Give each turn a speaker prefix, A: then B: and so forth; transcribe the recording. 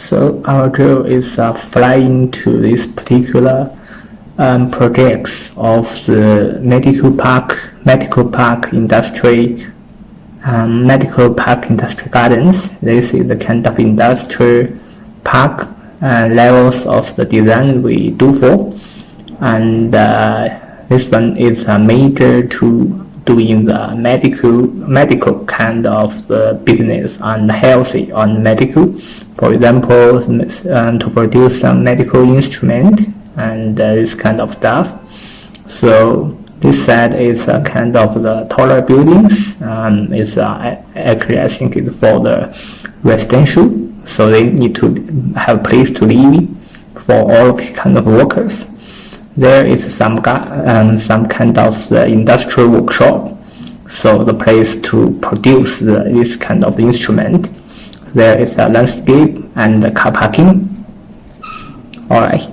A: So our drill is flying to this particular projects of the medical park industry gardens. This is the kind of industrial park levels of the design we do for, and this one is a major to doing the medical kind of the business and healthy on medical. For example, to produce some medical instrument and this kind of stuff. So this side is a kind of the taller buildings. It's actually I think it's for the residential. So they need to have place to live for all kind of workers. There is some kind of the industrial workshop, so the place to produce this kind of instrument. There is a landscape and the car parking. Alright.